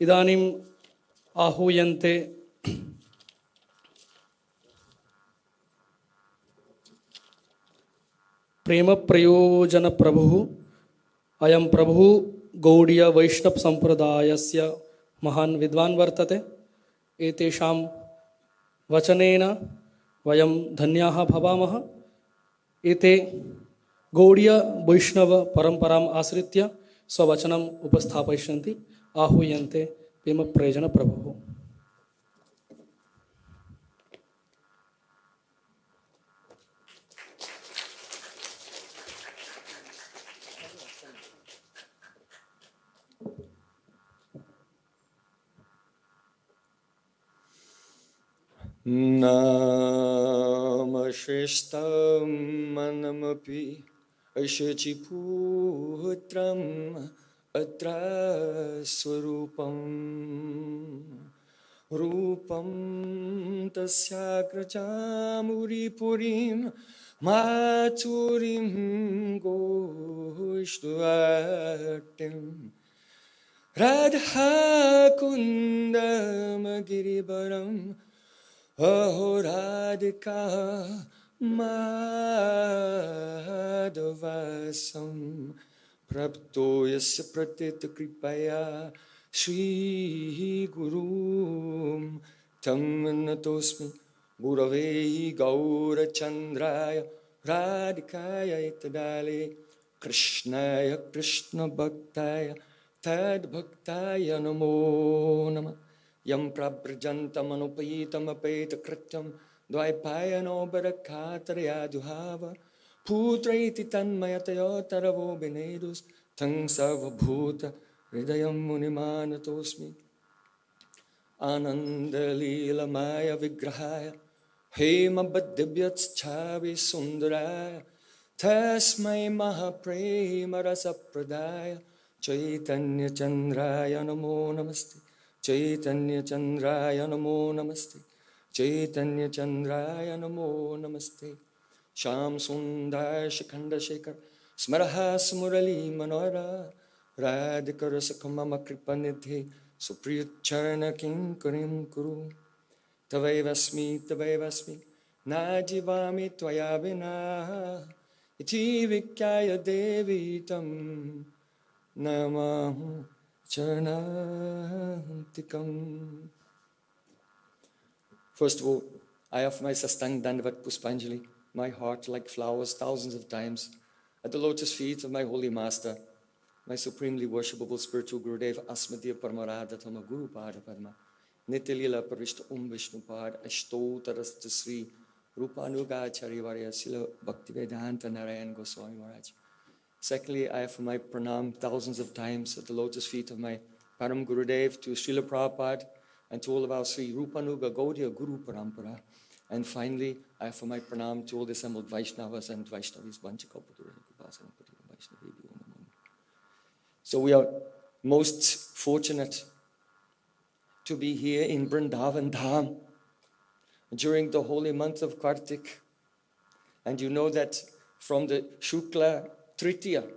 इदानीम् आहूयन्ते प्रेम प्रयोजन प्रभुः। अयं प्रभुः गौड़ीय वैष्णव संप्रदायस्य महान् विद्वान् वर्तते। एतेषां वचनेन वयं धन्याः भवामः। एते गौड़ीय वैष्णव परम्पराम् आश्रित्य स्ववचनम् उपस्थापयिष्यन्ति। आहूयन्ते प्रेम प्रयोजन प्रभुः। Namashishtam manamapi ashachiputram atra swarupam rupam tasyakrachamuri purim maturim goshtuatim radha kundam giribaram Aho Radhika Madhavasam Prapto Yasya Pratita Kripaya Shri Gurum Tam Natosmi Gurave Gaura Chandraya Radhikaya Itadale Krishnaya Krishna Bhaktaya Tad Bhaktaya Namo Namah Yam prabrajantam anupayitam apeta krityam dvaipayano barakatarya duhava putraiti tanmayatayo taravo benedus tang sarvabhuta hridayam munimanatosmi ananda lila maya vigrahaya hema baddibhyats chavi sundaraya tasmai mahaprema rasa pradaya chaitanya chandraya namo namaste Chaitanya Chandraya Namo Namaste Chaitanya Chandraya Namo Namaste Sham Sundar Shikhanda Shekhar Smaraha Smurali Manora Radhika Rasakamama Kripanidhe Supriyacharana Kinkarim Kuru Tavaivasmi Najivami Tvayavina Iti Vikyaya Devitam Namahu Charanantikam. First of all, I offer my Sastang Dandavat Puspanjali, my heart like flowers thousands of times, at the lotus feet of my holy master, my supremely worshipable spiritual Gurudev Asmatiya Paramaradhatama Guru Pada Padma, Nitilila Parishta Vishnu Pad Ashtotarasta Sri Rupanuga Acharyavarya Sila Bhaktivedanta Narayan Goswami Maharaj. Secondly, I offer my pranam thousands of times at the lotus feet of my Param Gurudev, to Srila Prabhupada, and to all of our Sri Rupanuga Gaudiya Guru Parampara. And finally, I offer my pranam to all the assembled Vaishnavas and Vaishnavis. So we are most fortunate to be here in Vrindavan Dham during the holy month of Kartik. And you know that from the Shukla Tritiya,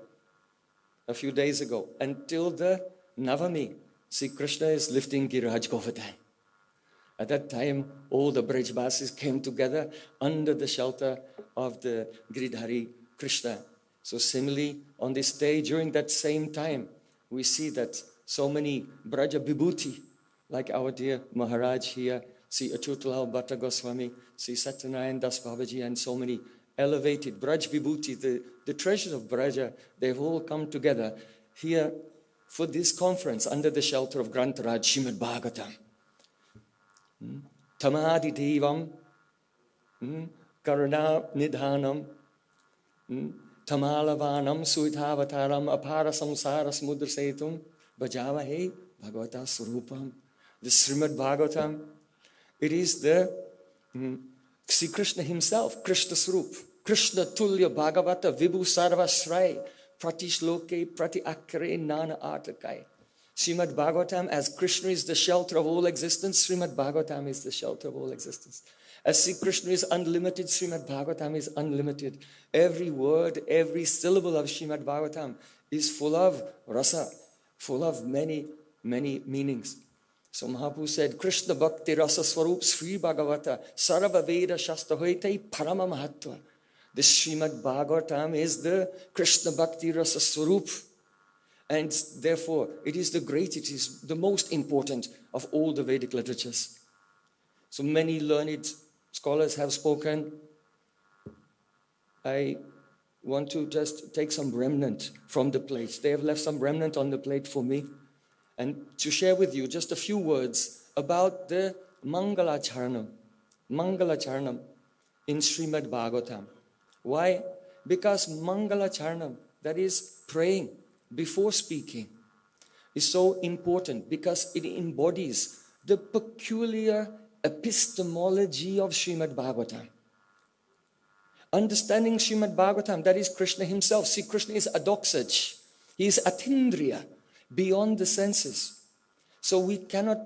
a few days ago, until the Navami, Sri Krishna is lifting Giraj Govardhan. At that time, all the Brajbasis came together under the shelter of the Giridhari Krishna. So similarly, on this day, during that same time, we see that so many Braja Vibhuti, like our dear Maharaj here, Sri Achutalal Bhatta Goswami, Sri Satyanarayan Das Babaji, and so many elevated Braj Vibhuti, the treasures of Braja, they've all come together here for this conference under the shelter of Grantaraj Srimad Bhagavatam. Tamadi Devam, Karuna Nidhanam, Tamalavanam, Suitavataram, Apara Samsara Samudra Setum, Bhajavahe, Bhagavata Surupam. The Srimad Bhagavatam, it is the Sri Krishna himself, Krishna Swarup, Krishna Tulya Bhagavata Vibhu Sarva Shrai, Pratishloke Prati Akare Nana Artakai. Srimad Bhagavatam, as Krishna is the shelter of all existence, Srimad Bhagavatam is the shelter of all existence. As Sri Krishna is unlimited, Srimad Bhagavatam is unlimited. Every word, every syllable of Srimad Bhagavatam is full of rasa, full of many many meanings. So Mahaprabhu said, Krishna Bhakti Rasa Swarup Sri Bhagavata Sarva Veda Shastra Hoite Parama Mahatva. This Srimad Bhagavatam is the Krishna Bhakti Rasa Swarup. And therefore, it is the most important of all the Vedic literatures. So many learned scholars have spoken. I want to just take some remnant from the plate. They have left some remnant on the plate for me. And to share with you just a few words about the Mangalacharanam in Srimad Bhagavatam. Why? Because Mangalacharanam, that is praying before speaking, is so important because it embodies the peculiar epistemology of Srimad Bhagavatam. Understanding Srimad Bhagavatam, that is Krishna himself. See, Krishna is adoksaj. He is atindriya, beyond the senses. So we cannot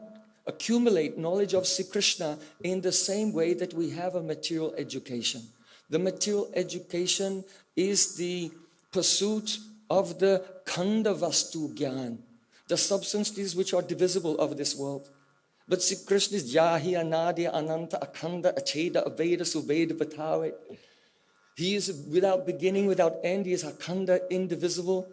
accumulate knowledge of Sri Krishna in the same way that we have a material education. The material education is the pursuit of the khanda vastu gyan, the substances which are divisible of this world. But Sri Krishna is Jahi, Anadi, Ananta, Akhanda, Acheda, Aveda, Suveda, Vatave. He is without beginning, without end. He is Akhanda, indivisible,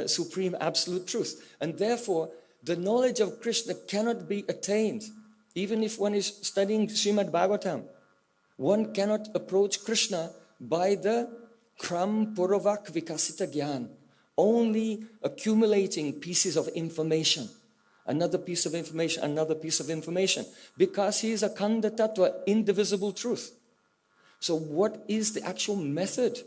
supreme, absolute truth. And therefore, the knowledge of Krishna cannot be attained. Even if one is studying Srimad Bhagavatam, one cannot approach Krishna by the kram puravak vikasita gyan, only accumulating pieces of information. Another piece of information, another piece of information. Because he is Akhanda Tattva, indivisible truth. So what is the actual method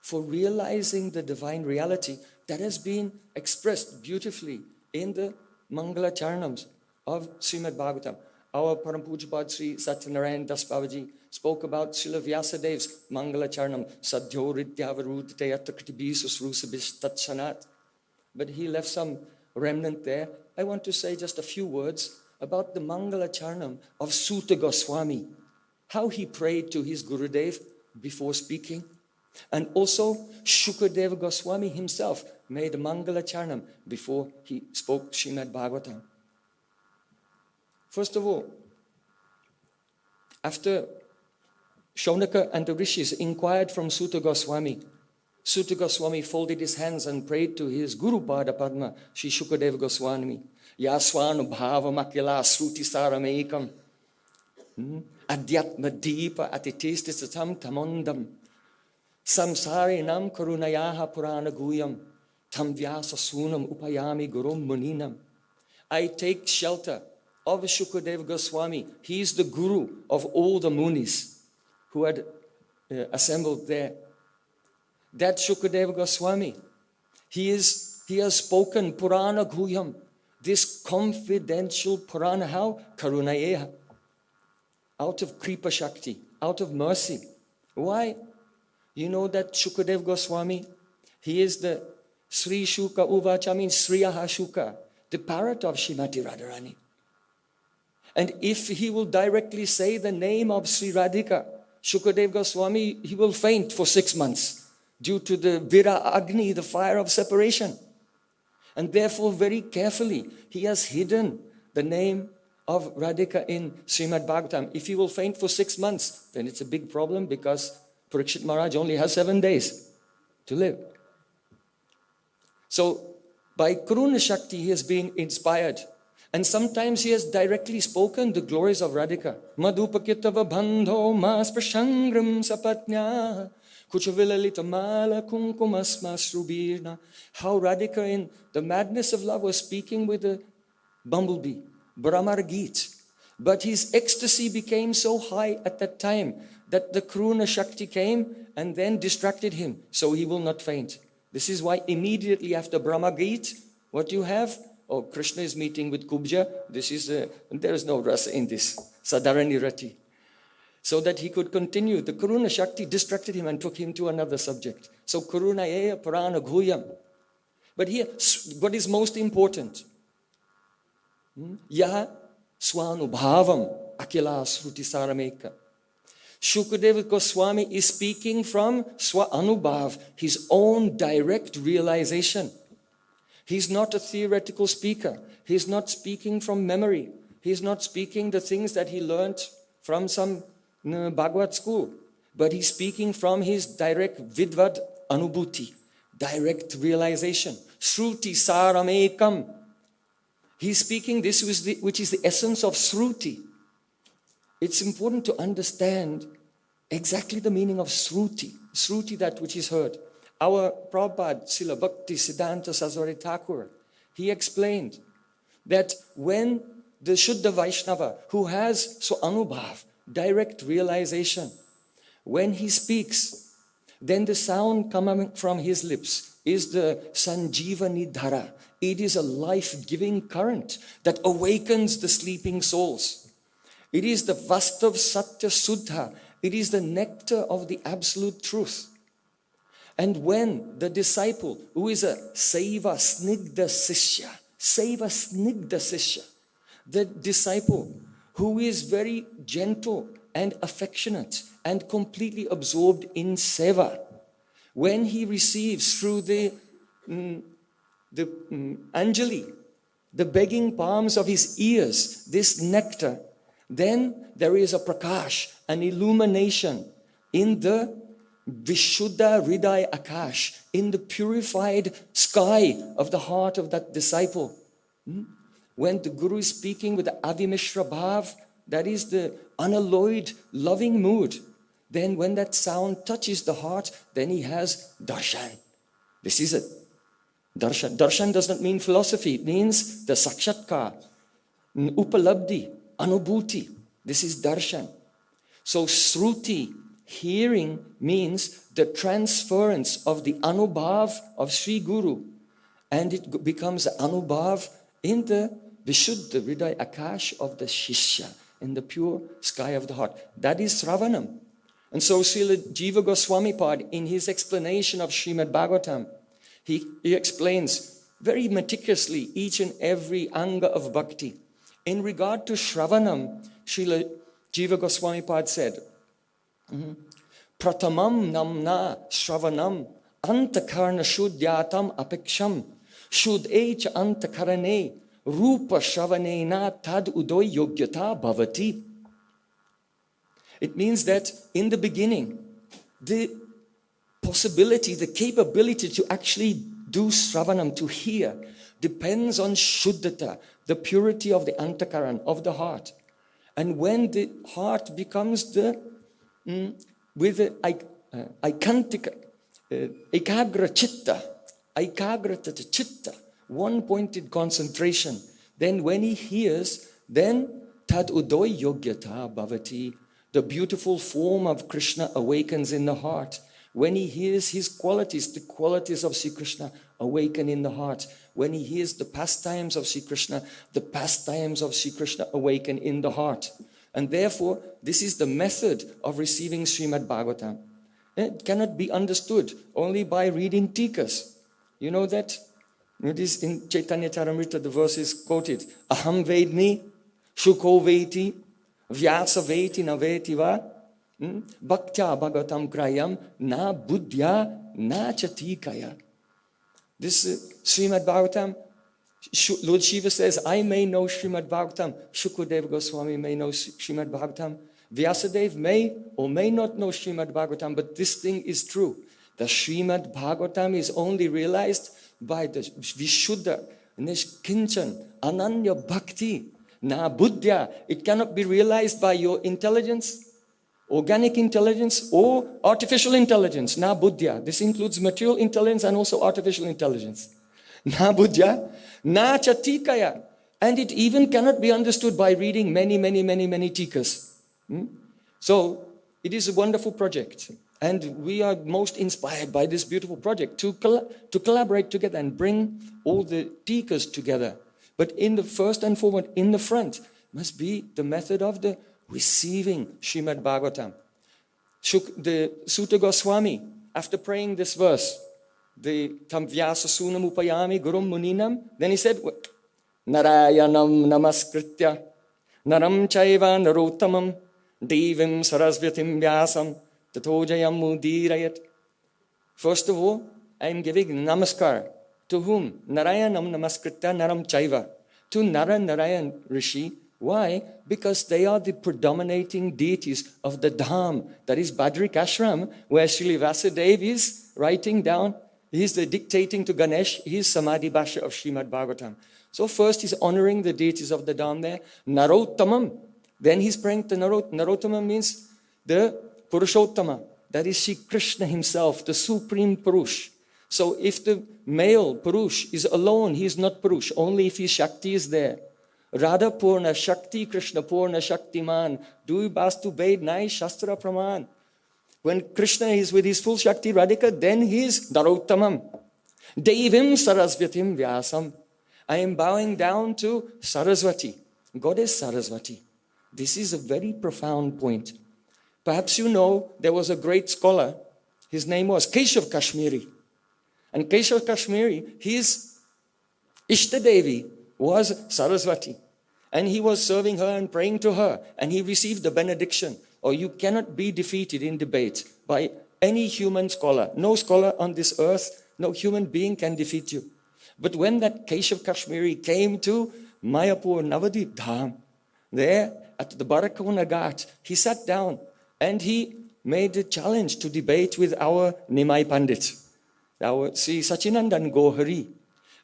for realizing the divine reality that has been expressed beautifully in the Mangala Charanams of Srimad Bhagavatam? Our Param Pujapad Sri Satyanarayan Das Babaji spoke about Srila Vyasadev's Mangala Charanam, Sadhyo Ridyavarudite Attakritibi Susrusabish Tatsanat. But he left some remnant there. I want to say just a few words about the Mangala Charanam of Suta Goswami, how he prayed to his Gurudev before speaking. And also Shukadeva Goswami himself made a Mangala Charanam before he spoke Srimad Bhagavatam. First of all, after Shaunaka and the rishis inquired from Suta Goswami folded his hands and prayed to his Guru Pada Padma, Shri Shukadeva Goswami. Yaswanu bhava makila sruti saramekam. Adhyatma deepa atitestisatam tamondam. Samsarinam karunayaha purana guyam. Tam vyasa sunam upayami gurum muninam. I take shelter of Shukadeva Goswami. He is the guru of all the munis who had assembled there. That Shukadeva Goswami, he has spoken Purana Guyam, this confidential Purana. How? Karunayeha, out of Kripa Shakti, out of mercy. Why? You know that Shukadeva Goswami, he is the Sri Shuka Uvacha, means Sriyaha Shuka, the parrot of Srimati Radharani. And if he will directly say the name of Sri Radhika, Shukadeva Goswami, he will faint for 6 months due to the Vira Agni, the fire of separation. And therefore, very carefully, he has hidden the name of Radhika in Srimad Bhagavatam. If he will faint for 6 months, then it's a big problem because Parikshit Maharaj only has 7 days to live. So, by Karuna Shakti, he has been inspired. And sometimes he has directly spoken the glories of Radhika. Madhupakitava bandho mas prashangrim sapatnya kuchavilalita mala kunkumasma srubirna. How Radhika in the madness of love was speaking with the bumblebee, Brahmar Geet. But his ecstasy became so high at that time that the Karuna Shakti came and then distracted him, so he will not faint. This is why immediately after Brahma Geet, what you have? Oh, Krishna is meeting with Kubja. There is no rasa in this. Sadarani Rati. So that he could continue. The Karuna Shakti distracted him and took him to another subject. So Karuna Eya Purana Guyam. But here, what is most important? Yaha Swanubhavam Akila Sruti Sarameka. Shukadeva Goswami is speaking from Swa Anubhav, his own direct realization. He's not a theoretical speaker. He's not speaking from memory. He's not speaking the things that he learned from some Bhagavad school. But he's speaking from his direct vidvad anubhuti, direct realization. Shruti saramekam. He's speaking this which is the essence of Shruti. It's important to understand exactly the meaning of Shruti. Shruti, that which is heard. Our Prabhupada, Srila Bhakti Siddhanta Saraswati Thakur, he explained that when the Shuddha Vaishnava, who has so anubhav, direct realization, when he speaks, then the sound coming from his lips is the Sanjivani Dhara. It is a life-giving current that awakens the sleeping souls. It is the Vastav Satya Suddha. It is the nectar of the absolute truth. And when the disciple, who is a Saiva Snigdha Sishya, the disciple who is very gentle and affectionate and completely absorbed in seva, when he receives through the Anjali, the begging palms of his ears, this nectar, then there is a prakash, an illumination in the Vishuddha Hriday Akash, in the purified sky of the heart of that disciple. When the Guru is speaking with the Avimishra Bhav, that is the unalloyed, loving mood, then when that sound touches the heart, then he has darshan. This is it. Darshan. Darshan does not mean philosophy. It means the sakshatkar, upalabdhi, anubhuti. This is darshan. So Shruti, hearing, means the transference of the anubhav of Sri Guru. And it becomes the anubhav in the Vishuddha Hriday Akash of the Shishya, in the pure sky of the heart. That is Sravanam. And so Srila Jiva Goswami Pad, in his explanation of Srimad Bhagavatam, he explains very meticulously each and every anga of bhakti. In regard to Shravanam, Srila Jiva Goswami Pad said, Pratamam namna Shravanam antakarna shuddhyatam apeksham shuddhe cha antakarane rupa shravanena tad udoy yogyata bhavati. It means that in the beginning, the possibility, the capability to actually do Sravanam, to hear, depends on Shuddhata, the purity of the Antakaran, of the heart. And when the heart becomes with the Aikantika, Ekagra Chitta, Ekagrata Chitta, one-pointed concentration, then when he hears, then Tad Udoy Yogyata Bhavati, the beautiful form of Krishna awakens in the heart. When he hears his qualities, the qualities of Sri Krishna awaken in the heart. When he hears the pastimes of Sri Krishna, the pastimes of Sri Krishna awaken in the heart. And therefore, this is the method of receiving Srimad Bhagavatam. It cannot be understood only by reading tikas. You know that? It is in Chaitanya Charamrita, the verse is quoted. Aham vedmi, shuko veti, vyasa veti na veti va. Bhaktya bhagavatam grayam na buddhya na chatikaya. This Srimad Bhagavatam, Lord Shiva says, I may know Srimad Bhagavatam. Shukadeva Goswami may know Srimad Bhagavatam. Vyasadeva may or may not know Srimad Bhagavatam, but this thing is true. The Srimad Bhagavatam is only realized by the Vishuddha, Nishkinchan, Ananya Bhakti, Na Buddhya. It cannot be realized by your intelligence, organic intelligence or artificial intelligence. Na Buddhya. This includes material intelligence and also artificial intelligence. Na Buddhya, na Chatikaya. And it even cannot be understood by reading many tikas. So it is a wonderful project. And we are most inspired by this beautiful project to collaborate together and bring all the tikas together. But in the first and foremost, in the front, must be the method of the receiving Srimad Bhagavatam. The Sutta Goswami, after praying this verse, the Tam Vyasa Sunam Upayami Gurum Muninam, then he said, Narayanam Namaskritya, Naram Chaiva Narottamam, Devim Sarasvatim Vyasam, Tatojayam Mudirayat. First of all, I am giving namaskar To whom? Narayanam namaskritya naram chaiva. To Narayan Rishi. Why? Because they are the predominating deities of the Dham, that is Badrik Ashram, where Srila Vasudev is writing down. He's the dictating to Ganesh, he's Samadhi Bhasha of Srimad Bhagavatam. So first he's honoring the deities of the Dham there. Narottamam. Then he's praying to Narottamam means the Purushottama. That is Sri Krishna himself, the supreme Purush. So if the male Purush is alone, he is not Purush. Only if his Shakti is there. Radha Purna Shakti Krishna Purna Shaktiman. Dui Bastu Ved Nai Shastra Praman. When Krishna is with his full Shakti Radhika, then he is Narottamam. Devim Sarasvatim Vyasam. I am bowing down to Saraswati, Goddess Saraswati. This is a very profound point. Perhaps you know there was a great scholar. His name was Keshav Kashmiri. And Keshav Kashmiri, his Ishtadevi was Saraswati. And he was serving her and praying to her. And he received the benediction. Or you cannot be defeated in debate by any human scholar. No scholar on this earth, no human being can defeat you. But when that Keshav Kashmiri came to Mayapur Navadip Dham, there at the Barakona Ghat, he sat down and he made a challenge to debate with our Nimai Pandit, our Sri Sachinandan Gohari.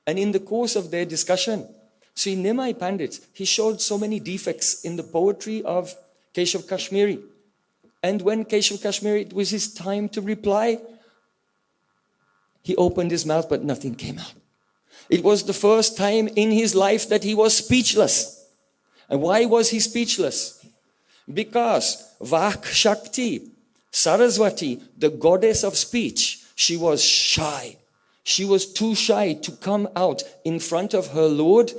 And in the course of their discussion, Sri Nimai Pandit, he showed so many defects in the poetry of Keshav Kashmiri. And when Keshav Kashmiri, it was his time to reply, he opened his mouth, but nothing came out. It was the first time in his life that he was speechless. And why was he speechless? Because Vak Shakti, Saraswati, the goddess of speech, she was shy. She was too shy to come out in front of her Lord,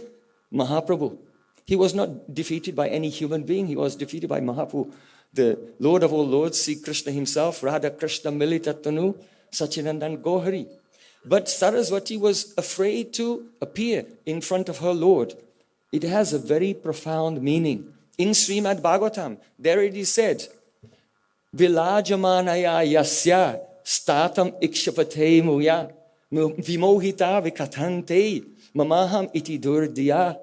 Mahaprabhu. He was not defeated by any human being. He was defeated by Mahaprabhu, the Lord of all Lords, Sri Krishna himself, Radha Krishna Militatanu, Sachinandan Gohari. But Saraswati was afraid to appear in front of her Lord. It has a very profound meaning. In Srimad Bhagavatam, there it is said, Vilajamanaya yasya statam ikshapate muya vimohita vikatante mamaham iti durdiya.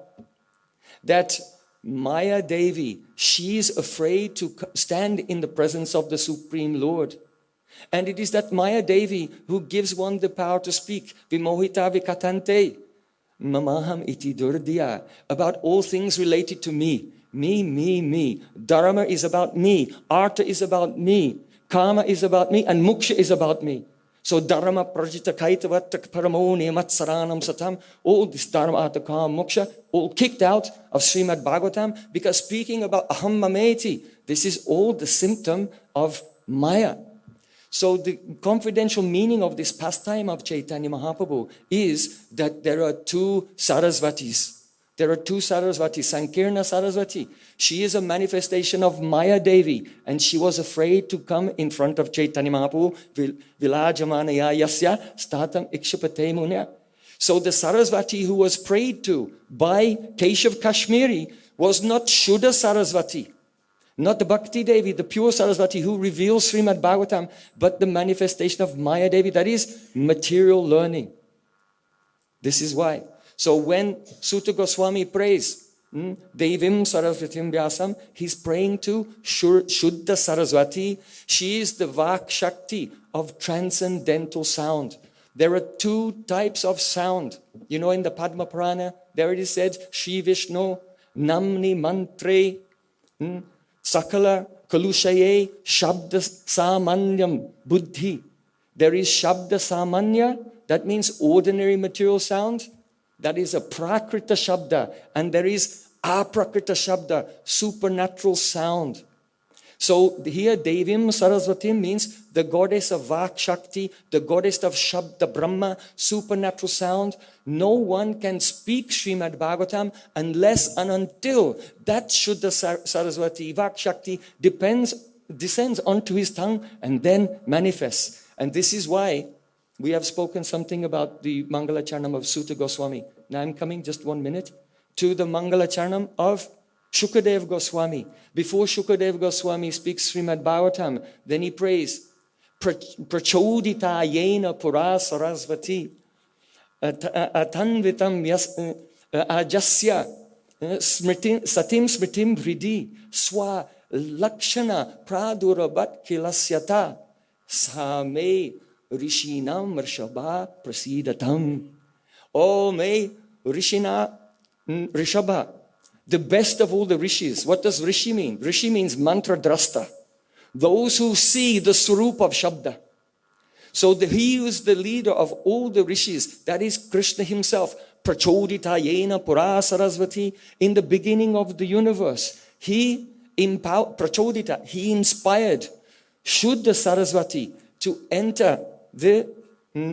That Maya Devi, she is afraid to stand in the presence of the Supreme Lord. And it is that Maya Devi who gives one the power to speak. Vimohita vikatante mamaham iti durdiya. About all things related to me. Me. Dharma is about me. Artha is about me. Kama is about me. And moksha is about me. So dharma prajita kaitavatak paramo nematsaranam satam. All this dharma, artha, kama, moksha, all kicked out of Srimad Bhagavatam. Because speaking about aham mameti, this is all the symptom of Maya. So the confidential meaning of this pastime of Chaitanya Mahaprabhu is that there are two Saraswatis. There are two Saraswatis. Sankirna Saraswati, she is a manifestation of Maya Devi, and she was afraid to come in front of Chaitanya Mahaprabhu. Vilajamanaya yasya statam ikshapate munya. So the Saraswati who was prayed to by Keshav Kashmiri was not Shuddha Saraswati. Not the Bhakti Devi, the pure Saraswati who reveals Srimad Bhagavatam, but the manifestation of Maya Devi, that is material learning. This is why. So when Sutta Goswami prays, Devim Sarasvatim Vyasam, he's praying to Shuddha Saraswati. She is the Vak Shakti of transcendental sound. There are two types of sound. You know, in the Padma Purana, there it is said, Shri Vishnu, Namni Mantre, Sakala Kalushaye Shabda Samanyam Buddhi. There is Shabda Samanya, that means ordinary material sound. That is a Prakrita Shabda. And there is Aprakrita Shabda, supernatural sound. So here Devim Saraswatim means the goddess of Vak Shakti, the goddess of Shabda Brahma, supernatural sound. No one can speak Srimad Bhagavatam unless and until that Shuddha Saraswati, Vak Shakti, descends onto his tongue and then manifests. And this is why we have spoken something about the Mangala Charanam of Sutta Goswami. Now I'm coming just 1 minute to the Mangala Charanam of Shukadev Goswami. Before Shukadev Goswami speaks Srimad Bhagavatam, then he prays, Prachodita yena pura sarasvati, atanvitam ajasya satim smritim vridi swa lakshana pradurabat kilasyata same rishinam rishabha prasidatam. Oh, may Rishabha, the best of all the rishis. What does rishi mean? Rishi means mantra drasta. Those who see the swarup of Shabda. So he who is the leader of all the rishis, that is Krishna himself. Prachodita yena pura sarasvati. In the beginning of the universe, he inspired Shuddha Sarasvati to enter the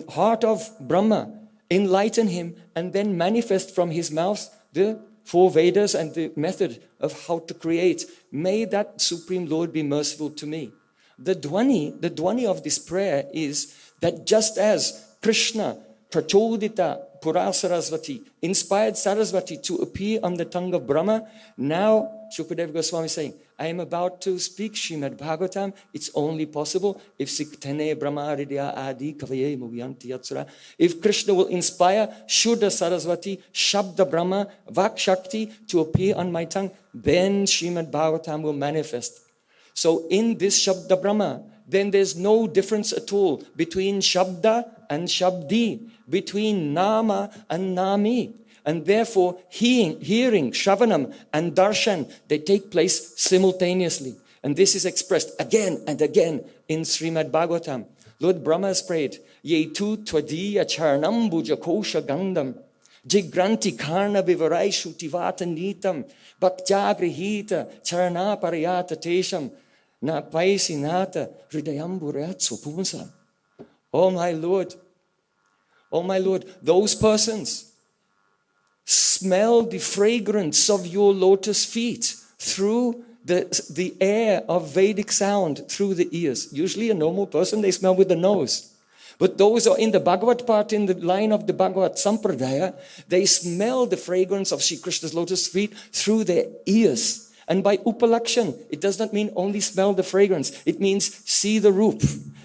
heart of Brahma, enlighten him, and then manifest from his mouth the 4 Vedas and the method of how to create. May that Supreme Lord be merciful to me. The Dwani of this prayer is that just as Krishna, Prachodita Pura Sarasvati, inspired Sarasvati to appear on the tongue of Brahma, now Shukadeva Goswami is saying, I am about to speak Srimad Bhagavatam. It's only possible if Siktane Brahma Ridya Adi Kavaye Muviyanti Yatsura. If Krishna will inspire Shuddha Sarasvati, Shabda Brahma, Vak Shakti to appear on my tongue, then Srimad Bhagavatam will manifest. So in this Shabda Brahma, then there's no difference at all between Shabda and Shabdi, between Nama and Nami. And therefore, hearing, Shravanam and Darshan, they take place simultaneously. And this is expressed again and again in Srimad Bhagavatam. Lord Brahma has prayed, Yetu tvadiya charnam bhuja kosha gandam, jigranti karna vivarai shutivata nitam, bhaktya grihita charna parayata tesham, na paisinata hridayamburat supunsa. Oh my Lord, those persons smell the fragrance of your lotus feet through the air of Vedic sound through the ears. Usually a normal person, they smell with the nose. But those are in the Bhagavat part, in the line of the Bhagavat Sampradaya, they smell the fragrance of Sri Krishna's lotus feet through their ears. And by upalakshan, it does not mean only smell the fragrance. It means see the roop,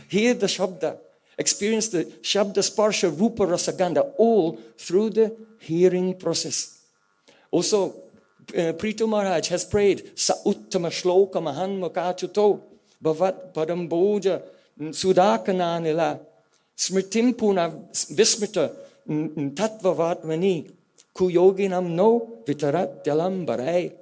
hear the shabda, experience the shabda sparsha rupa rasagandha, all through the hearing process. Also, Prithu Maharaj has prayed, Sa uttama shloka mahan makachuto bhavat padamboja sudakananila smritim puna vismita tattvavatmani kuyoginam no vitarat dalam barai.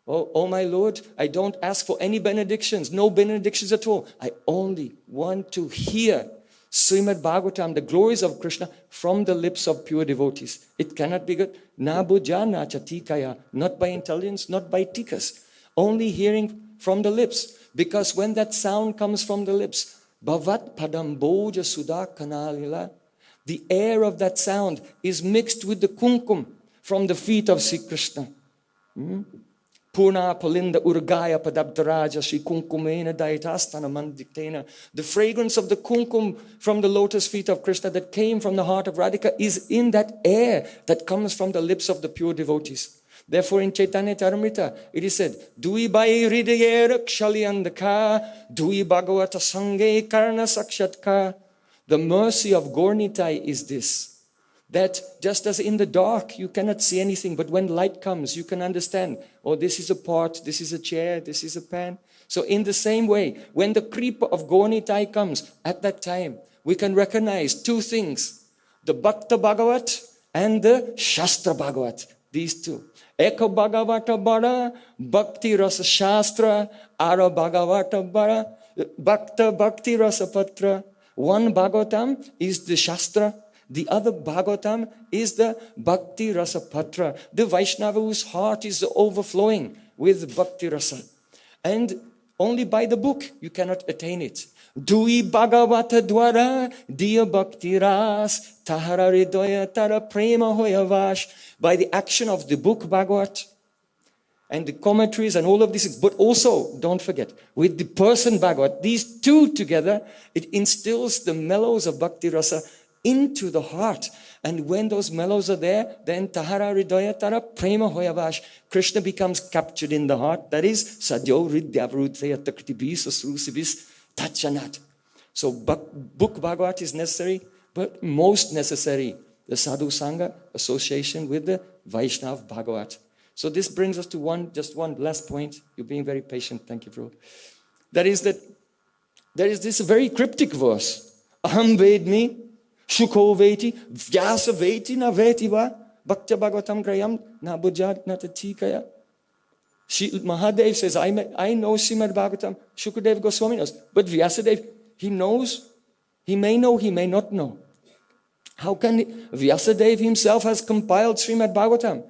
Oh my Lord, I don't ask for any benedictions, no benedictions at all. I only want to hear Srimad Bhagavatam, the glories of Krishna, from the lips of pure devotees. It cannot be good. Na buja na chatikaya, not by intelligence, not by tikas. Only hearing from the lips. Because when that sound comes from the lips, bhavat padam boja sudha kanalila, the air of that sound is mixed with the kumkum from the feet of Sri Krishna. Purna Palinda Urgaya Padabdaraja Shri Kunkumena Daitastana Mandiktena. The fragrance of the kumkum from the lotus feet of Krishna that came from the heart of Radhika is in that air that comes from the lips of the pure devotees. Therefore in Chaitanya Charitamrita it is said, Dui Bai Hridayera Kshalyandaka, Dui Bhagavata Sange Karna Sakshatka. The mercy of Gaurnitai is this, that just as in the dark you cannot see anything, but when light comes you can understand, oh, this is a pot, this is a chair, this is a pan. So in the same way, when the Kripa of Gaurnitai comes, at that time we can recognize 2 things, the Bhakta Bhagavat and the Shastra Bhagavat, these 2. Eka Bhagavata Bara, Bhakti Rasa Shastra, Ara Bhagavata Bara, Bhakta Bhakti Rasa Patra. One Bhagavatam is the Shastra, the other Bhagavatam is the Bhakti Rasa Patra, the Vaishnava whose heart is overflowing with Bhakti Rasa. And only by the book you cannot attain it. Dui Bhagavata Dwara, Diya Bhakti Ras, Tahara Hridaya Tara Prema Hoyavash. By the action of the book Bhagavat and the commentaries and all of these, but also, don't forget, with the person Bhagavat, these 2 together, it instills the mellows of Bhakti Rasa into the heart. And when those mellows are there, then Tahara Hridaya Tara Prema Hoyavash, Krishna becomes captured in the heart. That is Sadyo Hridya Vrudveya Taktibis Asrusibis Tachanat. So book Bhagavat is necessary, but most necessary the Sadhu Sangha association with the Vaishnav Bhagavat. So this brings us to just one last point. You're being very patient. Thank you, Prabhu. That is that there is this very cryptic verse. Aham vedmi, shukho veti, vyasa veti na veti va, bhakta bhagavatam grayam na bhujat na tatikaya. Mahadev says, I know Srimad Bhagavatam, Shukadev Goswami knows. But Vyasadeva, he knows, he may know, he may not know. How can Vyasadeva himself has compiled Srimad Bhagavatam?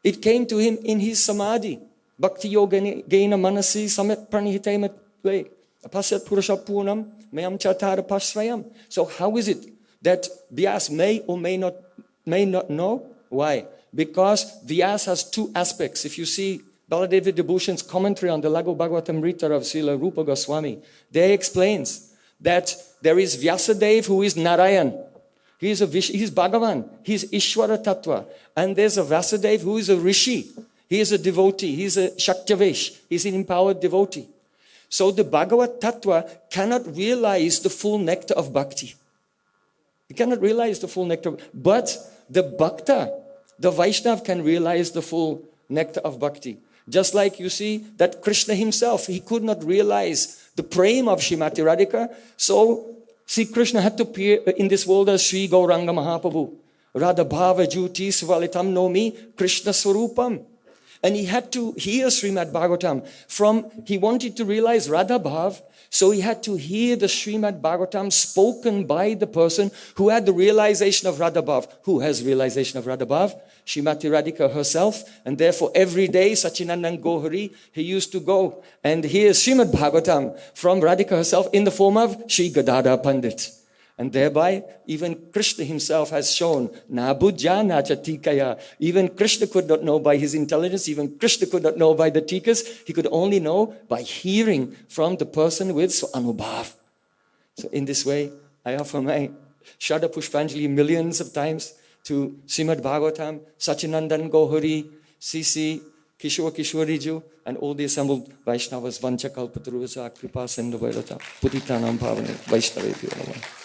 It came to him in his samadhi. Bhakti yoga gena manasi samet pranihite matve. Apasyat purusha purnam mayam chatara pasrayam. So how is it that Vyas may or may not know? Why? Because Vyas has two aspects. If you see Baladevi Debhushan's commentary on the Laghu Bhagavatamrita of Srila Rupa Goswami, there explains that there is Vyasadeva who is Narayan. He is Bhagavan. He is Ishvara Tattva. And there's a Vyasadeva who is a Rishi. He is a devotee. He is a Shaktavesh. He is an empowered devotee. So the Bhagavat Tattva cannot realize the full nectar of bhakti. He cannot realize the full nectar. But the Bhakta, the Vaishnav, can realize the full nectar of bhakti. Just like you see that Krishna himself, he could not realize the Prema of Srimati Radhika. So, see, Krishna had to appear in this world as Sri Gauranga Mahaprabhu. Radha Bhava Jyoti Svalitam Nomi Krishna Swarupam. And he had to hear Srimad Bhagavatam he wanted to realize Radha Bhav, so he had to hear the Srimad Bhagavatam spoken by the person who had the realization of Radha Bhav. Who has realization of Radha Bhav? Srimati Radhika herself. And therefore every day Sachinandan Gohari, he used to go and hear Srimad Bhagavatam from Radhika herself in the form of Sri Gadadhar Pandit. And thereby, even Krishna himself has shown, na buddhya na chatikaya. Even Krishna could not know by his intelligence. Even Krishna could not know by the tikas. He could only know by hearing from the person with anubhav. So in this way, I offer my Shraddha Pushpanjali millions of times to Srimad Bhagavatam, Sachinandan Gohari, Sisi, Kishore Kishoriju, and all the assembled Vaishnavas, Vancha Kalpataruvasa, Kripa Sindhu Vairata, Putitanam Bhavane, Vaishnavebhyo Namah.